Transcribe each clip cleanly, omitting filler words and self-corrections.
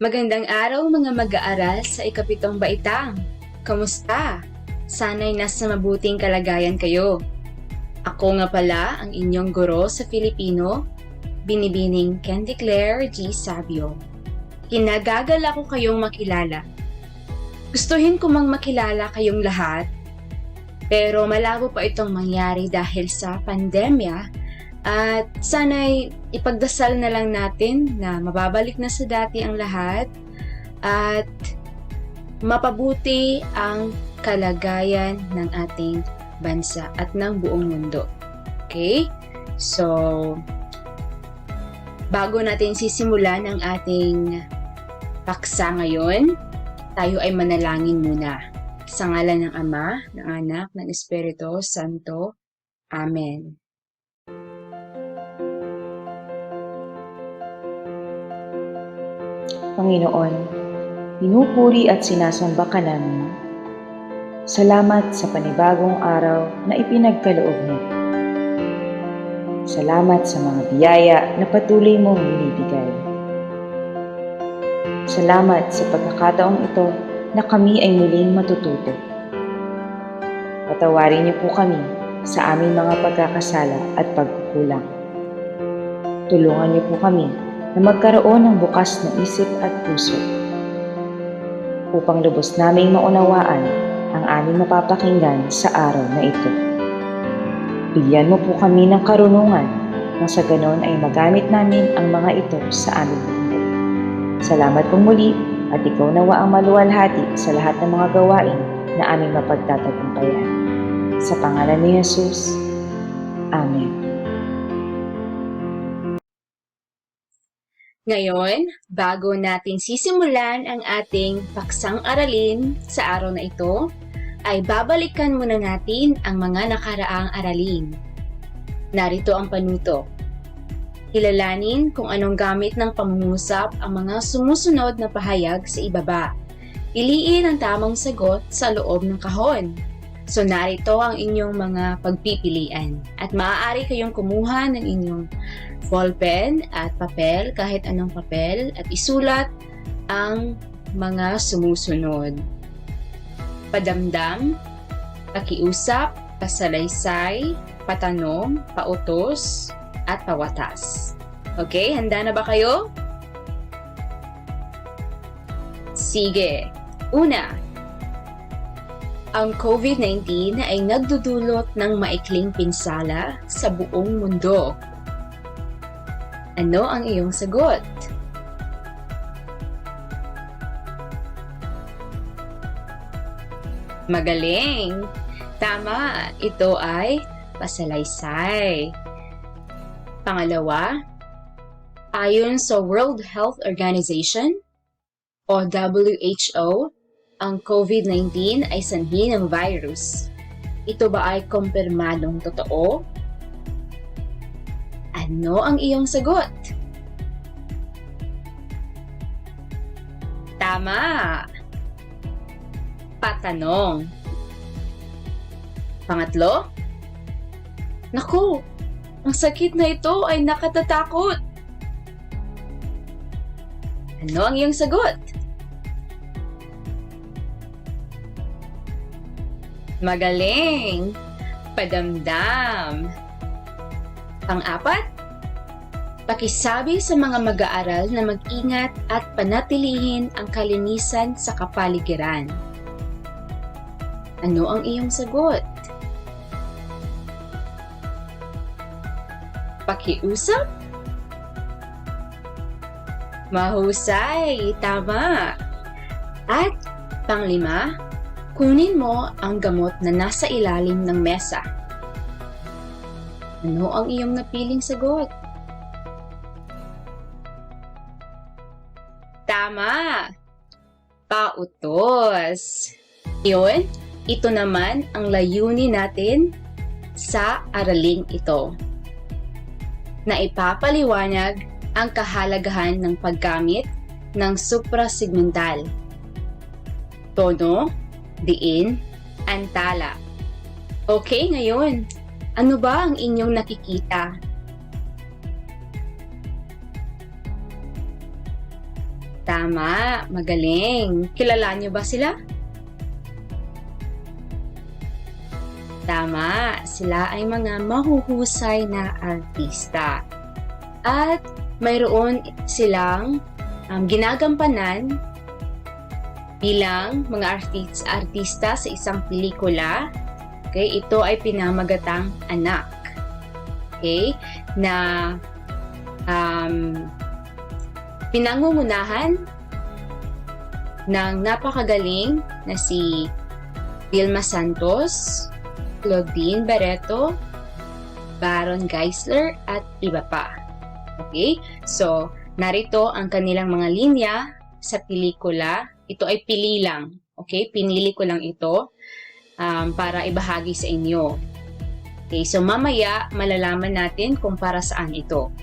Magandang araw mga mag-aaral sa ikapitong baitang. Kamusta? Sana'y nasa mabuting kalagayan kayo. Ako nga pala ang inyong guro sa Filipino, Binibining Candy Claire G. Sabio. Kinagagala ko kayong makilala. Gustuhin ko mang makilala kayong lahat, pero malabo pa itong mangyari dahil sa pandemya at sana'y ipagdasal na lang natin na mababalik na sa dati ang lahat at mapabuti ang kalagayan ng ating bansa at ng buong mundo. Okay? So, bago natin sisimulan ang ating paksa ngayon, tayo ay manalangin muna. Sa ngalan ng Ama, ng Anak, ng Espiritu Santo. Amen. Panginoon, pinupuri at sinasamba ka namin. Salamat sa panibagong araw na ipinagkaloob mo. Salamat sa mga biyaya na patuloy mong binibigay. Salamat sa pagkakataong ito na kami ay muling matututo. Patawarin niyo po kami sa aming mga pagkakasala at pagkukulang. Tulungan niyo po kami na magkaroon ng bukas na isip at puso upang lubos naming maunawaan ang aming mapapakinggan sa araw na ito. Bigyan mo po kami ng karunungan nang sa ganon ay magamit namin ang mga ito sa aming buhay. Salamat pong muli at ikaw nawa ang maluwalhati sa lahat ng mga gawain na aming mapagtatagumpayan. Sa pangalan ni Jesus, Amen. Ngayon, bago natin sisimulan ang ating paksang aralin sa araw na ito, ay babalikan muna natin ang mga nakaraang aralin. Narito ang panuto. Kilalanin kung anong gamit ng pangungusap ang mga sumusunod na pahayag sa ibaba. Piliin ang tamang sagot sa loob ng kahon. So narito ang inyong mga pagpipilian at maaari kayong kumuha ng inyong ballpen at papel, kahit anong papel, at isulat ang mga sumusunod. Padamdam, pakiusap, pasalaysay, patanong, pautos, at pawatas. Okay, handa na ba kayo? Sige. Una, ang COVID-19 ay nagdudulot ng maikling pinsala sa buong mundo. Ano ang iyong sagot? Magaling! Tama, ito ay pasalaysay. Pangalawa, ayon sa World Health Organization o WHO, ang COVID-19 ay sanhi ng virus. Ito ba ay kumpirmadong totoo? Ano ang iyong sagot? Tama! Patanong. Pangatlo? Naku! Ang sakit na ito ay nakatatakot. Ano ang iyong sagot? Magaling! Padamdam. Pang-apat, pakisabi sa mga mag-aaral na mag-ingat at panatilihin ang kalinisan sa kapaligiran. Ano ang iyong sagot? Pakiusap? Mahusay! Tama! At panglima, kunin mo ang gamot na nasa ilalim ng mesa. Ano ang iyong napiling sagot? Tama! Pautos! Yun, ito naman ang layunin natin sa araling ito. Na ipapaliwanag ang kahalagahan ng paggamit ng suprasegmental, tono, diin, antala. Okay, ngayon, ano ba ang inyong nakikita? Tama, magaling. Kilala niyo ba sila? Tama, sila ay mga mahuhusay na artista. At mayroon silang ginagampanan bilang mga artista sa isang pelikula. Okay, ito ay pinamagatang Anak. Okay, na pinangungunahan ng napakagaling na si Vilma Santos, Claudine Barreto, Baron Geisler, at iba pa. Okay? So, narito ang kanilang mga linya sa pelikula. Ito ay pili lang. Okay? Pinili ko lang ito para ibahagi sa inyo. Okay? So, mamaya malalaman natin kung para saan ito.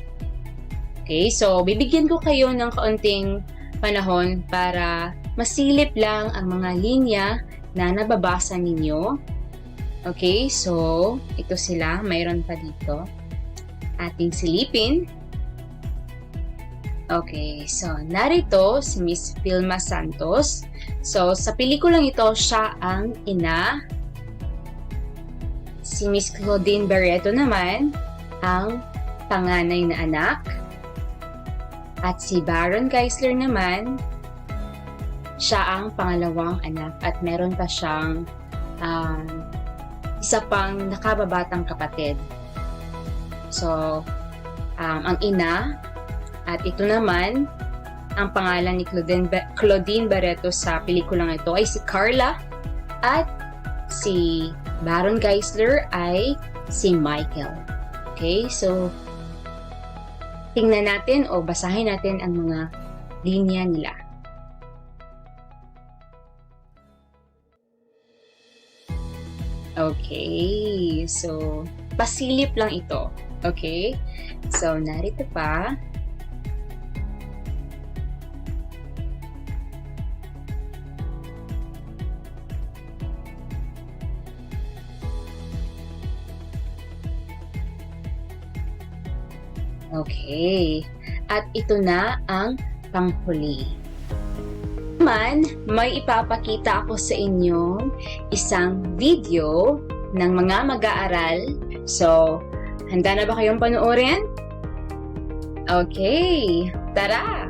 Okay? So, bibigyan ko kayo ng kaunting panahon para masilip lang ang mga linya na nababasa ninyo. Okay, so ito sila, mayroon pa dito. Ating silipin. Okay, so narito si Miss Vilma Santos. So sa pelikulang ito, siya ang ina. Si Miss Claudine Barreto naman ang panganay na anak. At si Baron Geisler naman, siya ang pangalawang anak. At meron pa siyang isa pang nakababatang kapatid. So, ang ina, at ito naman, ang pangalan ni Claudine Barreto sa pelikulang ito ay si Carla, at si Baron Geisler ay si Michael. Okay, so tingnan natin o basahin natin ang mga linya nila. Okay, so pasilip lang ito. Okay, so narito pa. Okay, at ito na ang panghuli. Naman, may ipapakita ako sa inyo isang video ng mga mag-aaral. So, handa na ba kayong panoorin? Okay, tara!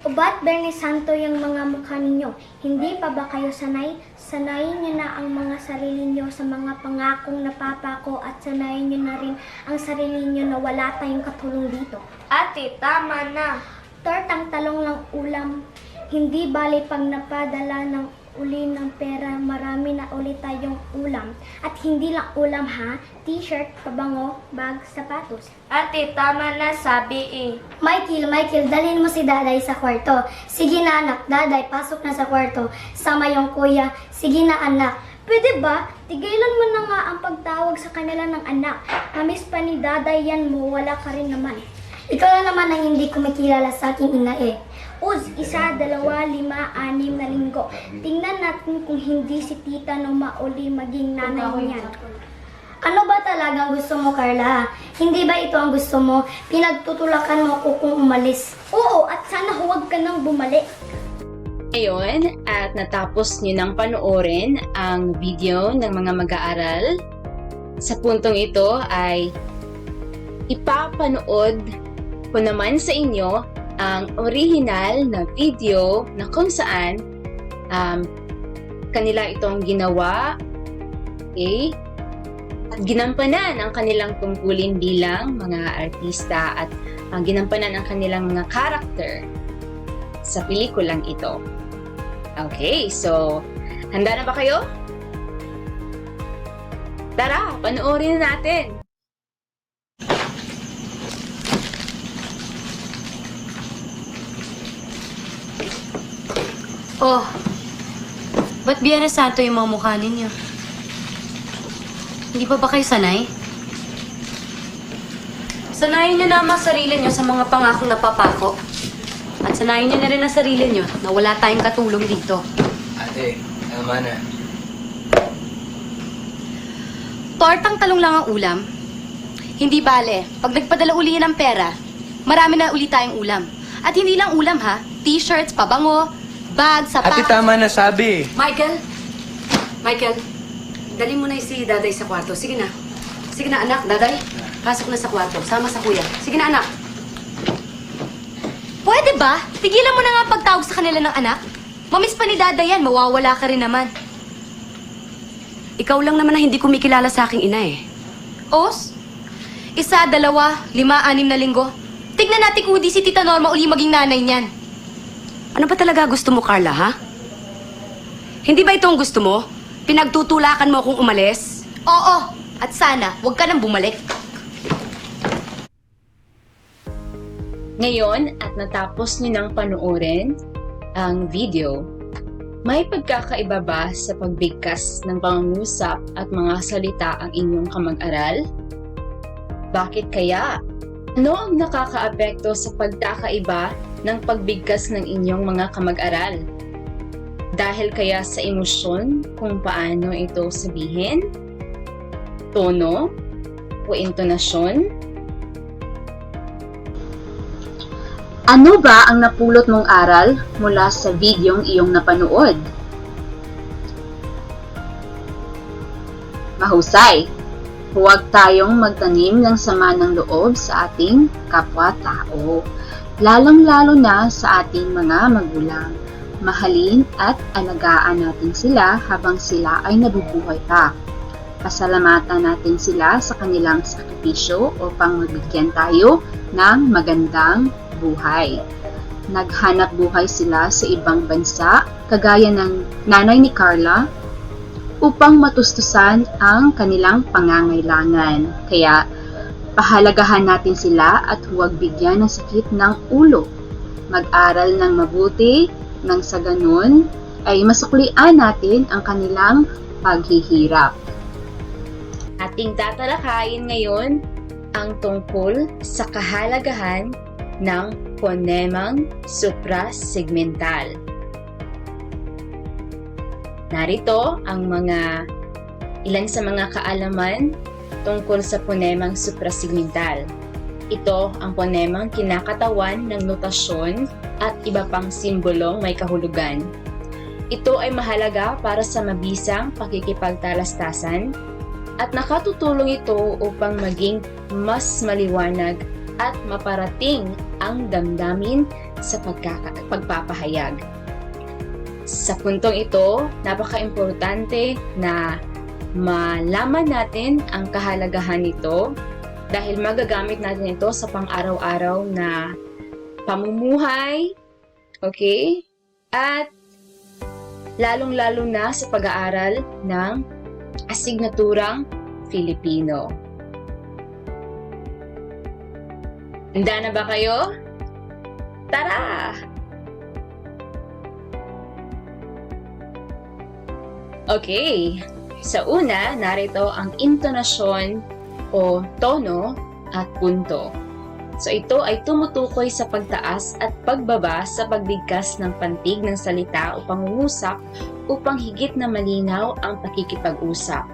O ba't Bernie Santo yung mga mukha ninyo? Hindi pa ba kayo sanay? Sanayin niyo na ang mga sarili niyo sa mga pangakong napapako at sanayin niyo na rin ang sarili niyo na wala tayong katulong dito. Ate, tama na. Tortang talong lang ulam. Hindi bali pag napadala ng uli ng pera, marami na ulit tayong ulam. At hindi lang ulam ha, t-shirt, pabango, bag, sapatos. Ate, tama na, sabi eh. Michael, dalhin mo si Daday sa kwarto. Sige na anak, Daday, pasok na sa kwarto. Sama yung kuya. Sige na anak. Pwede ba? Tigilan mo na nga ang pagtawag sa kanila ng anak. Mamiss pa ni Daday yan mo, wala ka rin naman. Ikaw na naman ang hindi kumikilala sa aking ina eh. Uz, 1, 2, 5, 6 na linggo. Tingnan natin kung hindi si tita no mauli maging nanay niyan. Ano ba talagang gusto mo, Carla? Hindi ba ito ang gusto mo? Pinagtutulakan mo ko kung umalis. Oo, at sana huwag ka nang bumalik. Ngayon, at natapos nyo nang panoorin ang video ng mga mag-aaral. Sa puntong ito ay ipapanood ko naman sa inyo ang original na video na kung saan kanila itong ginawa, okay? At ginampanan ang kanilang tungkulin bilang mga artista at ginampanan ang kanilang mga karakter sa pelikulang ito. Okay, so handa na ba kayo? Tara, panoorin na natin! Oh, ba't Biyernes Santo yung mga mukha ninyo? Hindi pa ba kayo sanay? Sanayin nyo na ang sarili nyo sa mga pangakong napapako. At sanayin nyo na rin ang sarili nyo na wala tayong katulong dito. Ate, tama na. Tortang talong lang ang ulam. Hindi bale, pag nagpadala uli ng pera, marami na uli tayong ulam. At hindi lang ulam ha, t-shirts, pabango, bag, sapatos. Ate, tama na sabi. Michael, dali mo na si Daday sa kwarto. Sige na. Sige na anak, Daday. Pasok na sa kwarto, sama sa kuya. Sige na anak. Pwede ba? Tigilan mo na nga pagtawag sa kanila ng anak. Mamiss pa ni Daday yan, mawawala ka rin naman. Ikaw lang naman na hindi kumikilala sa aking ina eh. Os? 1, 2, 5, 6 na linggo. Tignan natin kung di si Tita Norma uli maging nanay niyan. Ano ba talaga gusto mo, Carla, ha? Hindi ba ito ang gusto mo? Pinagtutulakan mo akong umalis? Oo, at sana huwag ka nang bumalik. Ngayon at natapos niyo nang panoorin ang video, may pagkakaiba ba sa pagbigkas ng pangungusap at mga salita ang inyong kamag-aral? Bakit kaya? Ano ang nakakaapekto sa pagkakaiba ng pagbigkas ng inyong mga kamag-aral? Dahil kaya sa emosyon kung paano ito sabihin? Tono? O intonasyon? Ano ba ang napulot mong aral mula sa videong iyong napanood? Mahusay! Huwag tayong magtanim ng sama ng loob sa ating kapwa-tao, lalong-lalo na sa ating mga magulang. Mahalin at alagaan natin sila habang sila ay nabubuhay pa. Pasalamatan natin sila sa kanilang sakripisyo upang mabigyan tayo ng magandang buhay. Naghanap buhay sila sa ibang bansa, kagaya ng nanay ni Carla, upang matustusan ang kanilang pangangailangan. Kaya, pahalagahan natin sila at huwag bigyan ng sakit ng ulo. Mag-aral ng mabuti, nang sa ganun ay masuklian natin ang kanilang paghihirap. Ating tatalakayin ngayon ang tungkol sa kahalagahan ng ponemang suprasegmental. Narito ang ilan sa mga kaalaman tungkol sa ponemang suprasegmental. Ito ang ponemang kinakatawan ng notasyon at iba pang simbolong may kahulugan. Ito ay mahalaga para sa mabisang pakikipagtalastasan at nakatutulong ito upang maging mas maliwanag at maparating ang damdamin sa pagpapahayag. Sa puntong ito, napaka-importante na malaman natin ang kahalagahan nito dahil magagamit natin ito sa pang-araw-araw na pamumuhay, okay? At lalong-lalo na sa pag-aaral ng asignaturang Filipino. Handa na ba kayo? Tara! Okay, sa una, narito ang intonasyon o tono at punto. So ito ay tumutukoy sa pagtaas at pagbaba sa pagbigkas ng pantig ng salita o pangungusap upang higit na malinaw ang pakikipag-usap.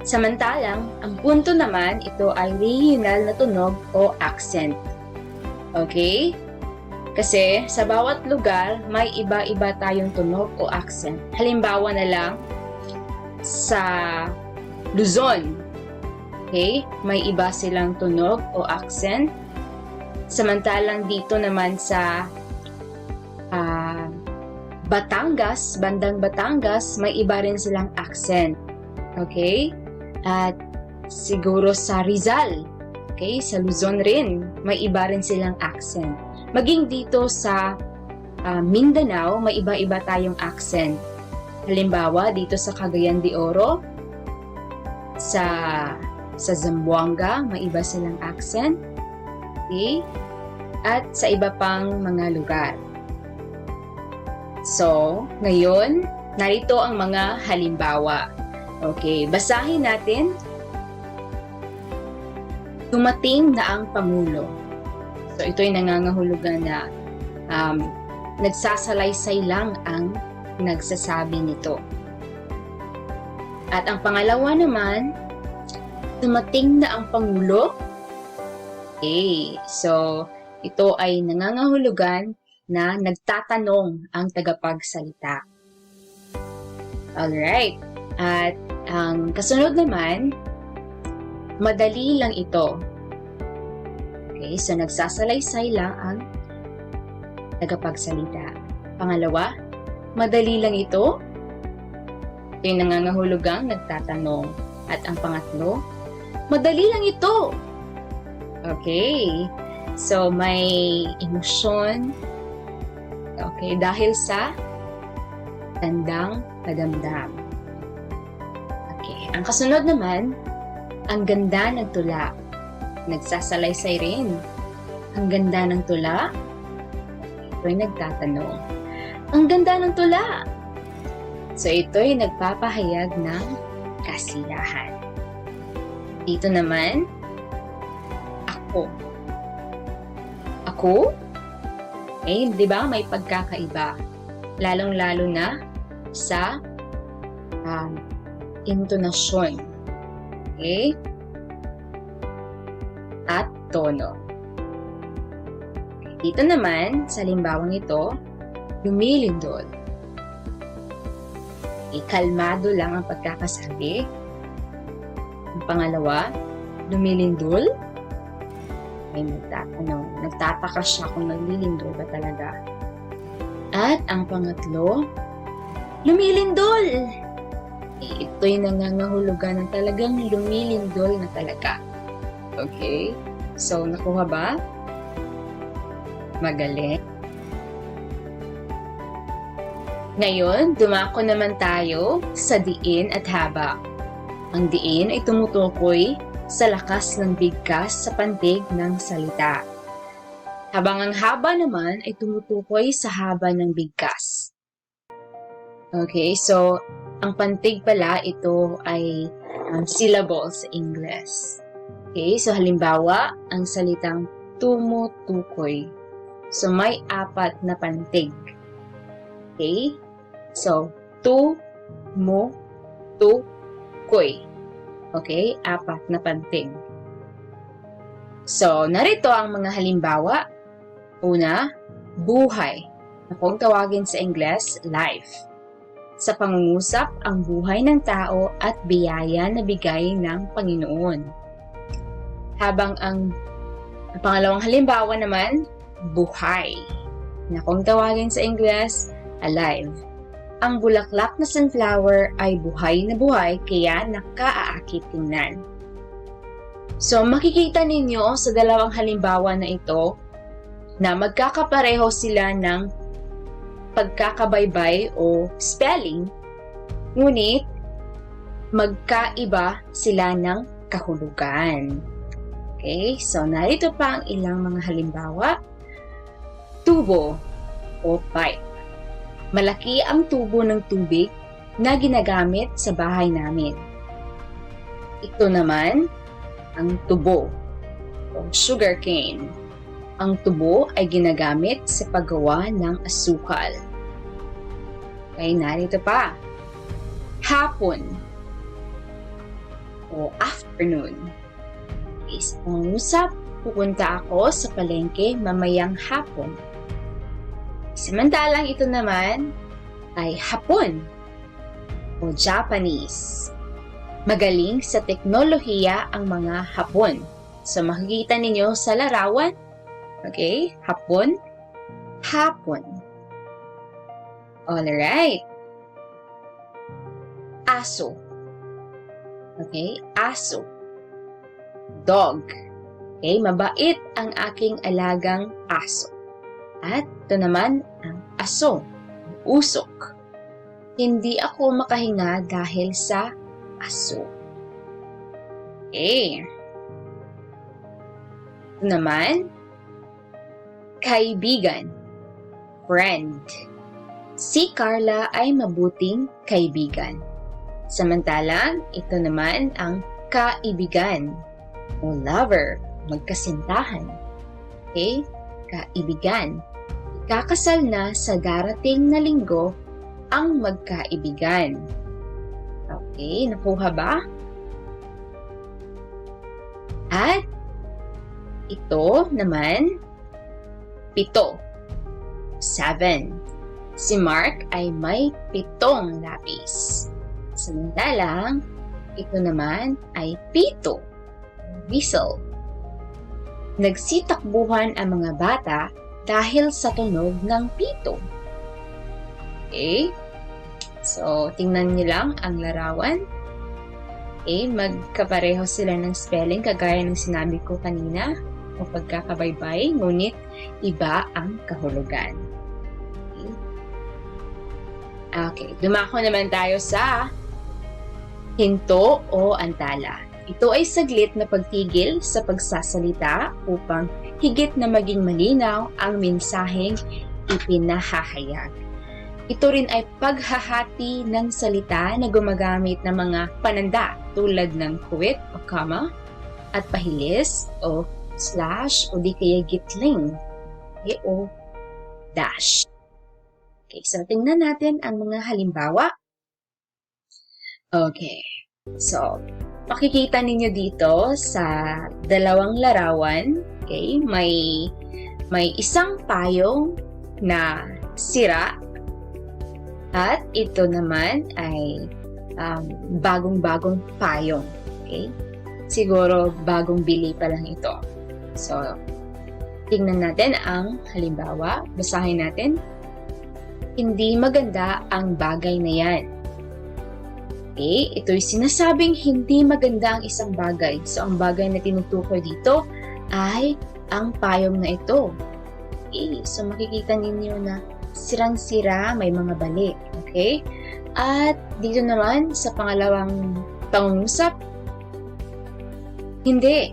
Samantalang, ang punto naman, ito ay regional na tunog o accent. Okay? Kasi sa bawat lugar, may iba-iba tayong tunog o accent. Halimbawa na lang, sa Luzon, okay, may iba silang tunog o accent. Samantalang dito naman sa Batangas, bandang Batangas, may iba rin silang accent. Okay? At siguro sa Rizal, okay, sa Luzon rin, may iba rin silang accent. Maging dito sa Mindanao, may iba-iba tayong accent. Halimbawa, dito sa Cagayan de Oro, sa Zamboanga, may iba silang accent. Okay? At sa iba pang mga lugar. So, ngayon, narito ang mga halimbawa. Okay, basahin natin. Dumating na ang Pangulo. So, ito'y nangangahulugan na nagsasalaysay lang ang nagsasabi nito. At ang pangalawa naman, dumating na ang Pangulo. Okay, so Ito ay nangangahulugan na nagtatanong ang tagapagsalita. Alright. At ang kasunod naman, madali lang ito. Okay, so nagsasalaysay lang ang tagapagsalita. Pangalawa, madali lang ito. Ito yung nangangahulugang nagtatanong. At ang pangatlo, madali lang ito. Okay. So, may emosyon. Okay, dahil sa tandang padamdam. Okay, ang kasunod naman, ang ganda ng tula. Nagsasalaysay rin. Ang ganda ng tula. Ito'y nagtatanong. Ang ganda ng tula. So, ito'y nagpapahayag ng kasiyahan. Dito naman, ako. Ako? Eh, di ba may pagkakaiba? Lalong-lalo na sa intonasyon. Okay? At tono. Dito naman, sa limbawang ito, lumilindol. Kalmado lang ang pagkakasabi. Ang pangalawa, lumilindol. Ay nagtatanong, nagtataka siya kung naglilindol ba talaga. At ang pangatlo, lumilindol. Ito'y nangangahulugan ng talagang lumilindol na talaga. Okay? So, nakuha ba? Magaling. Ngayon, dumako naman tayo sa diin at haba. Ang diin ay tumutukoy sa lakas ng bigkas sa pantig ng salita. Habang ang haba naman ay tumutukoy sa haba ng bigkas. Okay, so ang pantig pala ito ay syllables sa English. Okay, so halimbawa, ang salitang tumutukoy. So may 4 na pantig. Okay, so tu-mu-tu-koy. Okay, 4 na pantig. So, narito ang mga halimbawa. Una, buhay. Na kung tawagin sa Ingles, life. Sa pangungusap, ang buhay ng tao at biyaya na bigay ng Panginoon. Habang ang pangalawang halimbawa naman, buhay. Na kung tawagin sa Ingles, alive. Ang bulaklak na sunflower ay buhay na buhay kaya nakaaakit tingnan. So makikita ninyo sa dalawang halimbawa na ito na magkakapareho sila ng pagkakabaybay o spelling, ngunit magkaiba sila ng kahulugan. Okay, so narito pa ang ilang mga halimbawa. Tubo o pipe. Malaki ang tubo ng tubig na ginagamit sa bahay namin. Ito naman, ang tubo o sugarcane. Ang tubo ay ginagamit sa paggawa ng asukal. Okay, narito pa. Hapon o afternoon. Okay, sa pangungusap, pupunta ako sa palengke mamayang hapon. Samantalang ito naman ay Hapon o Japanese. Magaling sa teknolohiya ang mga Hapon. So makikita ninyo sa larawan. Okay? Hapon. Hapon. Alright. Aso. Okay? Aso. Dog. Okay? Mabait ang aking alagang aso. At ito naman ang aso, usok. Hindi ako makahinga dahil sa aso. Okay. Ito naman, kaibigan, friend. Si Carla ay mabuting kaibigan. Samantalang, ito naman ang kaibigan o lover, magkasintahan. Okay? Kaibigan. Kakasal na sa darating na linggo ang magkaibigan. Okay, nakuha ba? At ito naman 7. 7. Si Mark ay may 7 lapis. Samantalang, ito naman ay 7. Whistle. Nagsitakbuhan ang mga bata dahil sa tunog ng 7. Okay? So, tingnan niyo lang ang larawan. Okay, magkapareho sila ng spelling kagaya ng sinabi ko kanina o pagkakabaybay, ngunit iba ang kahulugan. Okay, dumako naman tayo sa hinto o antala. Ito ay saglit na pagtigil sa pagsasalita upang higit na maging malinaw ang mensaheng ipinahahayag. Ito rin ay paghahati ng salita na gumagamit ng mga pananda tulad ng quit o comma at pahilis o slash o di kaya gitling o dash. Okay, so tingnan natin ang mga halimbawa. Okay, so makikita ninyo dito sa dalawang larawan, okay, may isang payong na sira at ito naman ay bagong-bagong payong. Okay? Siguro bagong bili pa lang ito. So, tingnan natin ang halimbawa. Basahin natin. Hindi maganda ang bagay na yan. Okay? Ito'y sinasabing hindi maganda ang isang bagay. So, ang bagay na tinutukoy dito ay ang payong na ito. Okay? So, makikita ninyo na sirang-sira, may mga balik. Okay? At dito naman sa pangalawang pangungusap, hindi.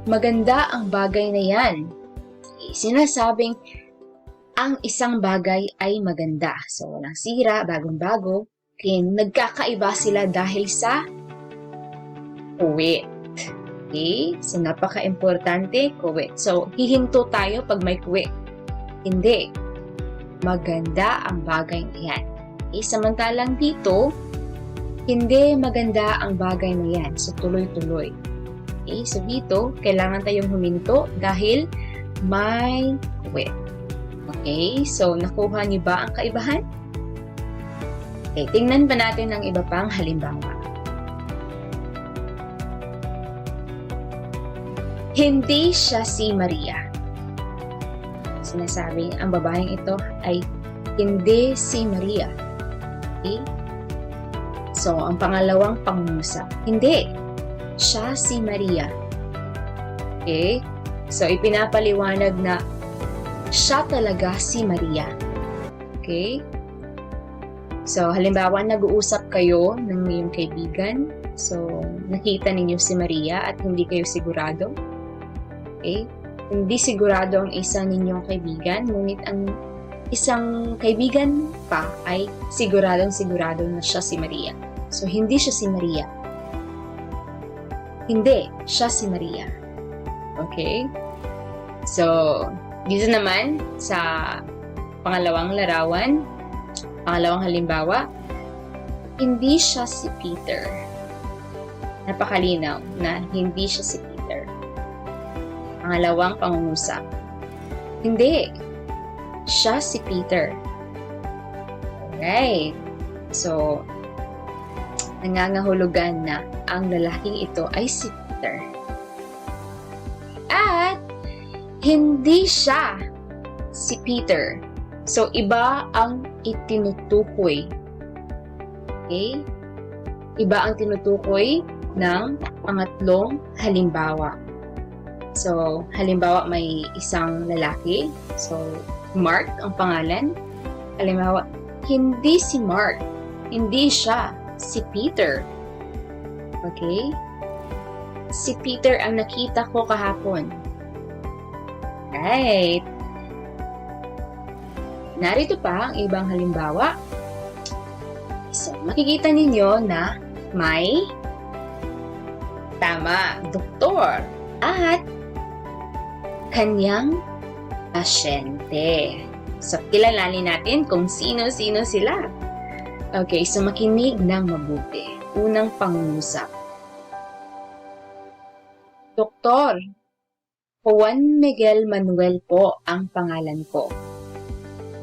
Maganda ang bagay na yan. Okay? Sinasabing ang isang bagay ay maganda. So, walang sira, bagong-bago. Okay, nagkakaiba sila dahil sa kuwit. Okay? So, napaka-importante, kuwit. So, hihinto tayo pag may kuwit. Hindi. Maganda ang bagay na yan. Okay? Samantalang dito, hindi maganda ang bagay na yan. So, tuloy-tuloy. Okay? So, dito, kailangan tayong huminto dahil may kuwit. Okay, so nakuha niyo ba ang kaibahan? Okay, tingnan pa natin ang iba pang halimbawa. Hindi siya si Maria. Sinasabing ang babaeng ito ay hindi si Maria. Okay? So, ang pangalawang pangungusap, hindi siya si Maria. Okay? So, ipinapaliwanag na siya talaga si Maria. Okay? So, halimbawa, nag-uusap kayo ng iyong kaibigan. So, nakita ninyo si Maria at hindi kayo sigurado. Okay? Hindi sigurado ang isang ninyong kaibigan, ngunit ang isang kaibigan pa ay siguradong-sigurado na siya si Maria. So, hindi siya si Maria. Hindi siya si Maria. Okay? So, dito naman, sa pangalawang larawan, pangalawang halimbawa, hindi siya si Peter. Napakalinaw na hindi siya si Peter. Pangalawang pangungusap, hindi siya si Peter. Alright. So, nangangahulugan na ang lalaking ito ay si Peter. At, hindi siya si Peter. So, iba ang itinutukoy. Okay? Iba ang tinutukoy ng pangatlong halimbawa. So, halimbawa may isang lalaki. So, Mark ang pangalan. Halimbawa, hindi si Mark. Hindi siya si Peter. Okay? Si Peter ang nakita ko kahapon. Right. Narito pa ang ibang halimbawa. So, makikita ninyo na may tama, doktor at kanyang pasyente. So, kilalanin natin kung sino-sino sila. Okay, so makinig ng mabuti. Unang pangungusap. Doktor, Juan Miguel Manuel po ang pangalan ko.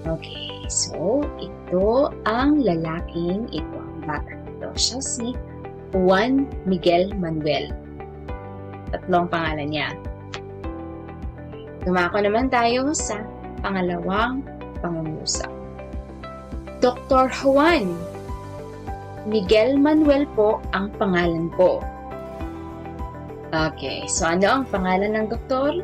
Okay, so ito ang lalaking ito, ang batang ito. Siya si Juan Miguel Manuel. Tatlong pangalan niya. Dumako naman tayo sa pangalawang pangungusap. Dr. Juan Miguel Manuel po ang pangalan ko. Okay, so ano ang pangalan ng doktor?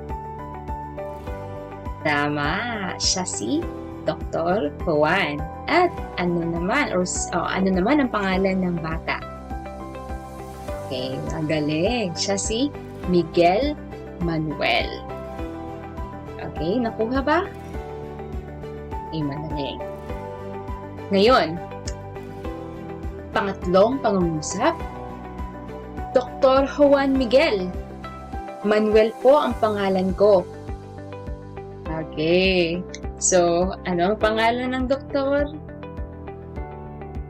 Tama, siya si Dr. Juan. At ano naman ang pangalan ng bata? Okay, magaling. Siya si Miguel Manuel. Okay, nakuha ba? Okay, magaling. Ngayon, pangatlong pangungusap. Dr. Juan Miguel Manuel po ang pangalan ko. Okay. So, ano ang pangalan ng doktor?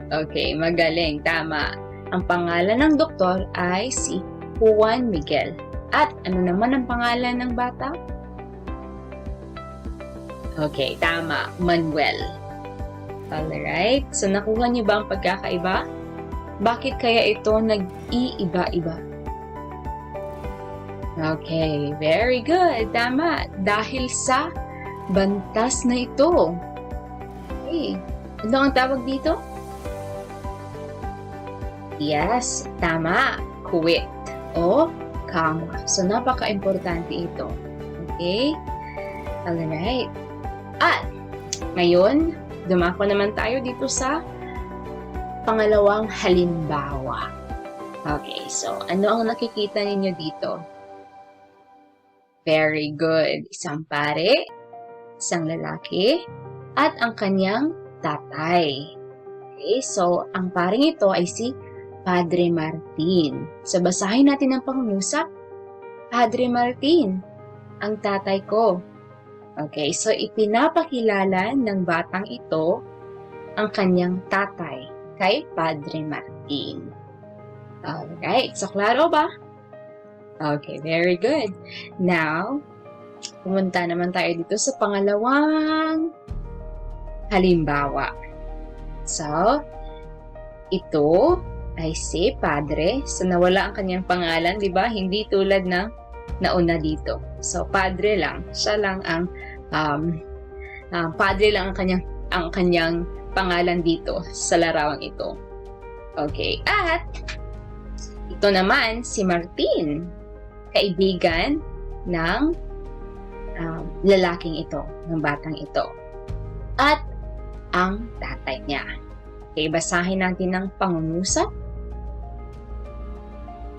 Okay, magaling. Tama. Ang pangalan ng doktor ay si Juan Miguel. At ano naman ang pangalan ng bata? Okay, tama. Manuel. Alright. So, nakuha niyo ba ang pagkakaiba? Bakit kaya ito nag-iiba-iba? Okay, very good. Tama. Dahil sa bantas na ito. Okay. Ano ang tawag dito? Yes, tama. Quit o comma. So, napaka-importante ito. Okay? Alright. At, ngayon, dumako naman tayo dito sa pangalawang halimbawa. Okay, so ano ang nakikita ninyo dito? Very good. Isang pare, isang lalaki, at ang kanyang tatay. Okay, so ang paring ito ay si Padre Martin. So basahin natin ang pangungusap. Padre Martin, ang tatay ko. Okay, so ipinapakilala ng batang ito ang kanyang tatay kay Padre Martin. Alright, so klaro ba? Okay, very good. Now, pumunta naman tayo dito sa pangalawang halimbawa. So, ito ay si Padre. So, nawala ang kanyang pangalan, di ba? Hindi tulad ng nauna dito. So, Padre lang. Siya lang ang Padre lang ang kanyang pangalan dito sa larawang ito. Okay, at ito naman si Martin, kaibigan ng lalaking ito, ng batang ito. At ang tatay niya. Okay, basahin natin ang pangungusap.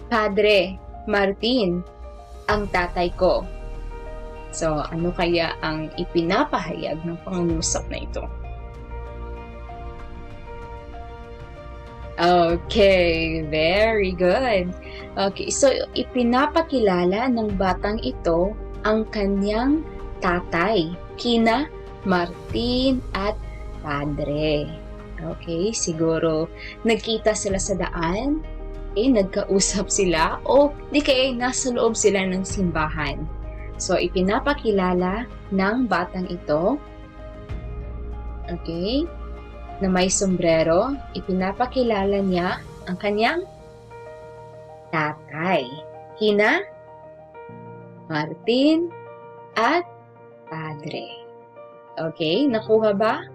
Padre Martin, ang tatay ko. So, ano kaya ang ipinapahayag ng pangungusap na ito? Okay, very good. Okay, so ipinapakilala ng batang ito ang kanyang tatay, kina Martin at Padre. Okay, siguro nagkita sila sa daan, nagkausap sila, o di kaya nasa loob sila ng simbahan. So, ipinapakilala ng batang ito, okay, na may sombrero, ipinapakilala niya ang kanyang tatay, kina Martin at Padre. Okay, nakuha ba?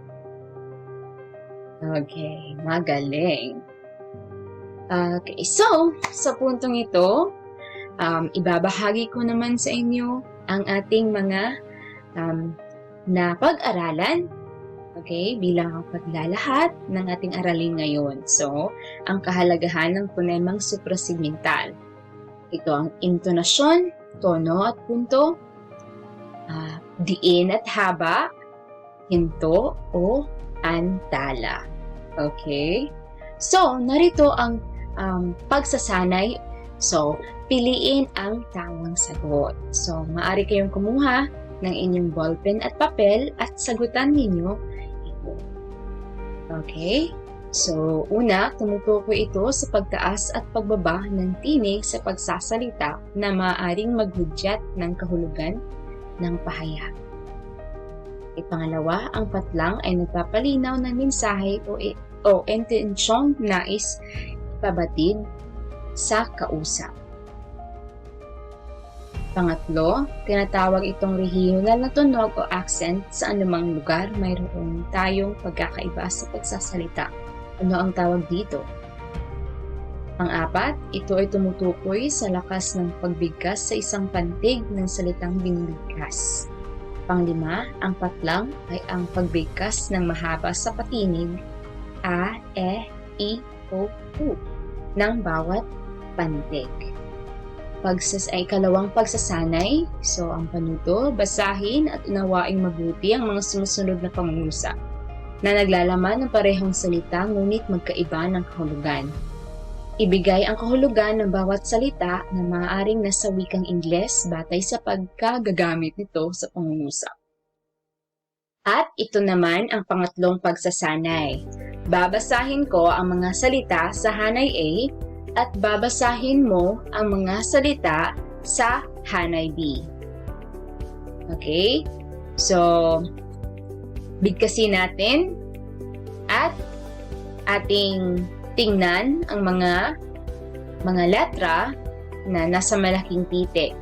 Okay, magaling. Okay, so, sa puntong ito, ibabahagi ko naman sa inyo ang ating mga napag-aralan. Okay, bilang paglalahat ng ating aralin ngayon. So, ang kahalagahan ng ponemang suprasegmental. Ito ang intonasyon, tono at punto, diin at haba, hinto o antala. Okay? So, narito ang pagsasanay. So, piliin ang tamang sagot. So, maaari kayong kumuha ng inyong ballpen at papel at sagutan ninyo ito. Okay? So, una, tumutukoy ito sa pagtaas at pagbaba ng tinig sa pagsasalita na maaaring maghudyat ng kahulugan ng pahayag. Pangalawa, ang patlang ay nagpapalinaw ng mensahe o intensyong nais ipabatid sa kausap. Pangatlo, tinatawag itong regional na tunog o accent sa anumang lugar mayroon tayong pagkakaiba sa pagsasalita. Ano ang tawag dito? Pang-apat, ito ay tumutukoy sa lakas ng pagbigkas sa isang pantig ng salitang binibigkas. Panglima, ang patlang ay ang pagbigkas ng mahaba sa patinig a, e, i, o, u ng bawat pantig. Ikalawang pagsasanay. So, ang panuto, basahin at unawaing mabuti ang mga sumusunod na pangungusap na naglalaman ng parehong salita ngunit magkaiba ng kahulugan. Ibigay ang kahulugan ng bawat salita na maaaring nasa wikang Ingles batay sa pagkagagamit nito sa pangungusap. At ito naman ang pangatlong pagsasanay. Babasahin ko ang mga salita sa hanay A at babasahin mo ang mga salita sa hanay B. Okay? So, bigkasin natin at ating tingnan ang mga letra na nasa malaking titik.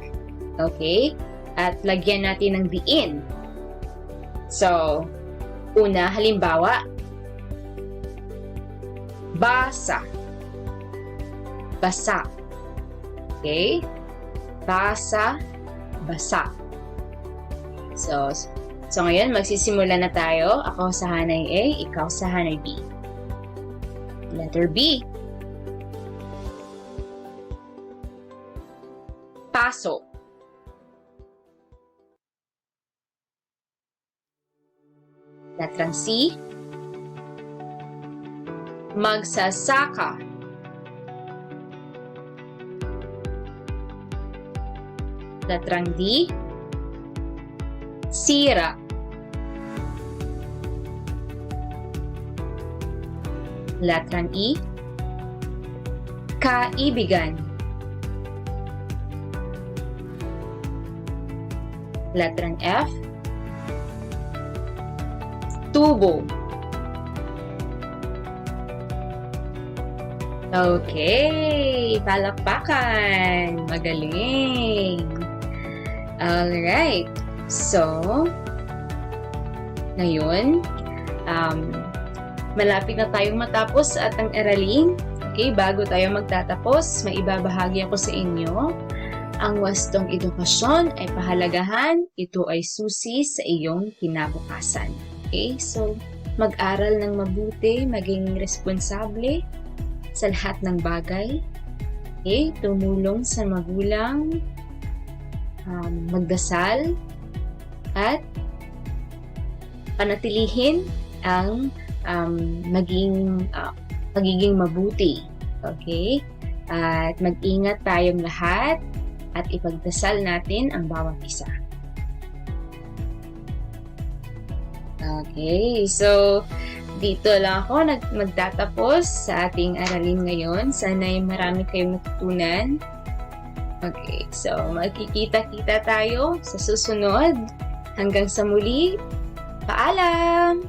Okay? At lagyan natin ng diin. So, una, halimbawa, basa. Basa. Okay? Basa, basa. So ngayon, magsisimula na tayo. Ako sa hanay A, ikaw sa hanay B. Letter B. Paso. Letrang C. Magsasaka. Letrang D. Sira. Letrang E. Kaibigan. Letrang F. Tubo. Okay, palakpakan. Magaling. Alright. So, ngayon, malapit na tayong matapos at ang aralin. Okay, bago tayo magtatapos, may ibabahagi ako sa inyo. Ang wastong edukasyon ay pahalagahan. Ito ay susi sa iyong kinabukasan. Okay, so mag-aral ng mabuti, maging responsable sa lahat ng bagay. Okay, tumulong sa magulang, magdasal, at panatilihin ang magiging mabuti. Okay? At mag-ingat tayong lahat at ipagdasal natin ang bawat isa. Okay, so dito lang ako magtatapos sa ating aralin ngayon. Sana'y marami kayong natutunan. Okay, so magkikita-kita tayo sa susunod. Hanggang sa muli, paalam!